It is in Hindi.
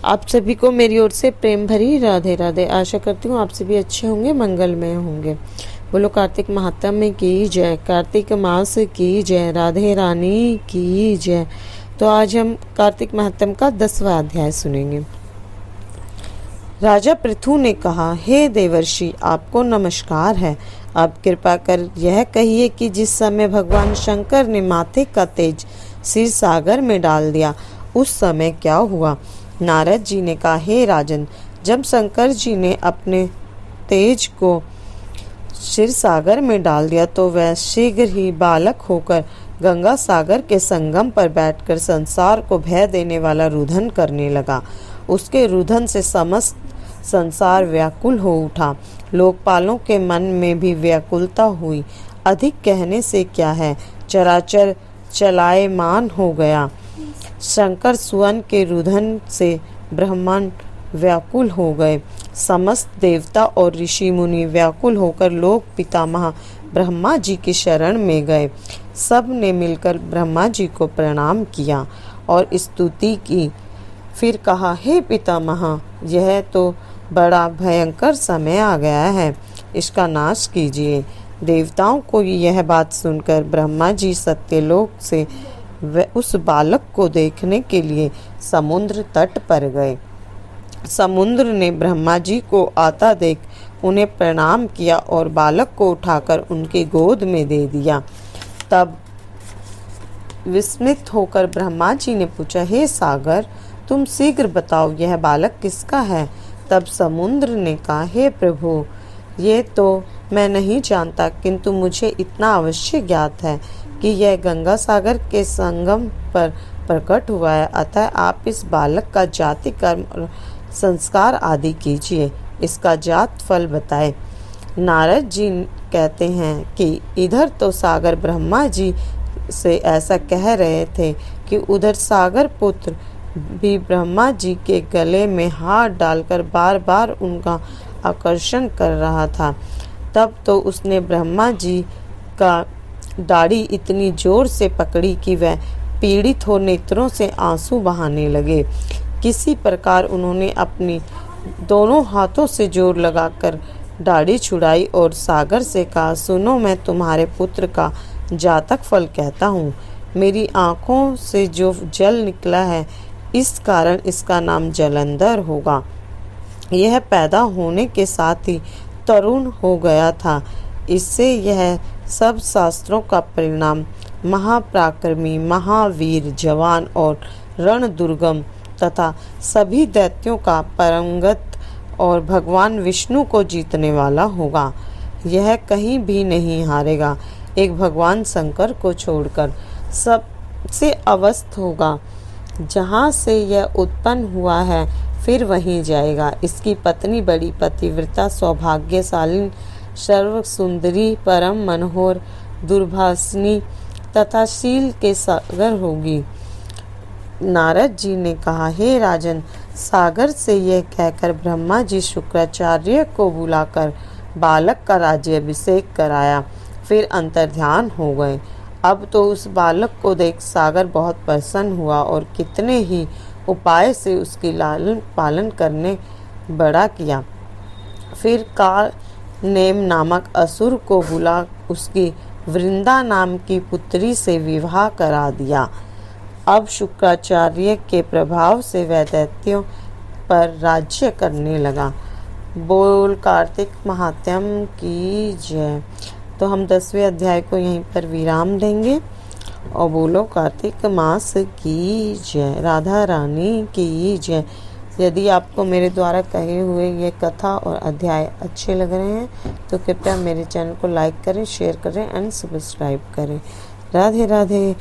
आप सभी को मेरी ओर से प्रेम भरी राधे राधे। आशा करती हूँ आप सभी अच्छे होंगे, मंगलमय होंगे। बोलो कार्तिक महात्म्य की जय, कार्तिक मास की जय, राधे रानी की जय। तो आज हम कार्तिक महात्म्य का 10वां अध्याय सुनेंगे। राजा पृथु ने कहा, हे देवर्षि, आपको नमस्कार है। आप कृपा कर यह कहिए कि जिस समय भगवान शंकर ने माथे का तेज क्षीर सागर में डाल दिया, उस समय क्या हुआ। नारद जी ने कहा, हे राजन, जब शंकर जी ने अपने तेज को क्षीर सागर में डाल दिया तो वह शीघ्र ही बालक होकर गंगा सागर के संगम पर बैठकर संसार को भय देने वाला रुदन करने लगा। उसके रुदन से समस्त संसार व्याकुल हो उठा। लोकपालों के मन में भी व्याकुलता हुई। अधिक कहने से क्या है, चराचर चलायमान हो गया। शंकर सुवन के रुदन से ब्रह्मांड व्याकुल हो गए। समस्त देवता और ऋषि मुनि व्याकुल होकर लोक पितामह ब्रह्मा जी की शरण में गए। सब ने मिलकर ब्रह्मा जी को प्रणाम किया और स्तुति की। फिर कहा, हे पितामह, यह तो बड़ा भयंकर समय आ गया है, इसका नाश कीजिए। देवताओं को यह बात सुनकर ब्रह्मा जी सत्यलोक से उस बालक को देखने के लिए समुद्र तट पर गए। समुद्र ने ब्रह्मा जी को आता देख उन्हें प्रणाम किया और बालक को उठाकर उनकी गोद में दे दिया। तब विस्मित होकर ब्रह्मा जी ने पूछा, हे सागर, तुम शीघ्र बताओ, यह बालक किसका है। तब समुद्र ने कहा, हे प्रभु, ये तो मैं नहीं जानता, किंतु मुझे इतना अवश्य ज्ञात है कि यह गंगा सागर के संगम पर प्रकट हुआ है। अतः आप इस बालक का जाति कर्म और संस्कार आदि कीजिए, इसका जात फल बताए। नारद जी कहते हैं कि इधर तो सागर ब्रह्मा जी से ऐसा कह रहे थे कि उधर सागर पुत्र भी ब्रह्मा जी के गले में हाथ डालकर बार बार उनका आकर्षण कर रहा था। तब तो उसने ब्रह्मा जी का दाढ़ी इतनी जोर से पकड़ी कि वह पीड़ित हो नेत्रों से आंसू बहाने लगे। किसी प्रकार उन्होंने अपनी दोनों हाथों से जोर लगाकर दाढ़ी छुड़ाई और सागर से कहा, सुनो, मैं तुम्हारे पुत्र का जातक फल कहता हूँ। मेरी आँखों से जो जल निकला है, इस कारण इसका नाम जलंधर होगा। यह पैदा होने के साथ ही तरुण हो गया था। इससे यह सब शास्त्रों का परिणाम महापराक्रमी, महावीर, जवान और रण दुर्गम तथा सभी दैत्यों का परमगत और भगवान विष्णु को जीतने वाला होगा। यह कहीं भी नहीं हारेगा, एक भगवान शंकर को छोड़कर सबसे अवस्थ होगा। जहाँ से यह उत्पन्न हुआ है फिर वहीं जाएगा। इसकी पत्नी बड़ी पतिव्रता, सौभाग्यशालिनी, सर्व सुंदरी, परम मनोहर, दुर्भाषिनी तथा शील के सागर होगी। नारद जी ने कहा, हे राजन, सागर से यह कहकर ब्रह्मा जी शुक्राचार्य को बुलाकर बालक का राज्याभिषेक कराया, फिर अंतर्ध्यान हो गए। अब तो उस बालक को देख सागर बहुत प्रसन्न हुआ और कितने ही उपाय से उसकी लालन पालन करने बड़ा किया। फिर काल नेम नामक असुर को बुला उसकी वृंदा नाम की पुत्री से विवाह करा दिया। अब शुक्राचार्य के प्रभाव से वह दैत्यों पर राज्य करने लगा। बोल कार्तिक महात्म्य की जय। तो हम 10वें अध्याय को यहीं पर विराम देंगे और बोलो कार्तिक मास की जय, राधा रानी की जय। यदि आपको मेरे द्वारा कहे हुए ये कथा और अध्याय अच्छे लग रहे हैं तो कृपया मेरे चैनल को लाइक करें, शेयर करें एंड सब्सक्राइब करें। राधे राधे।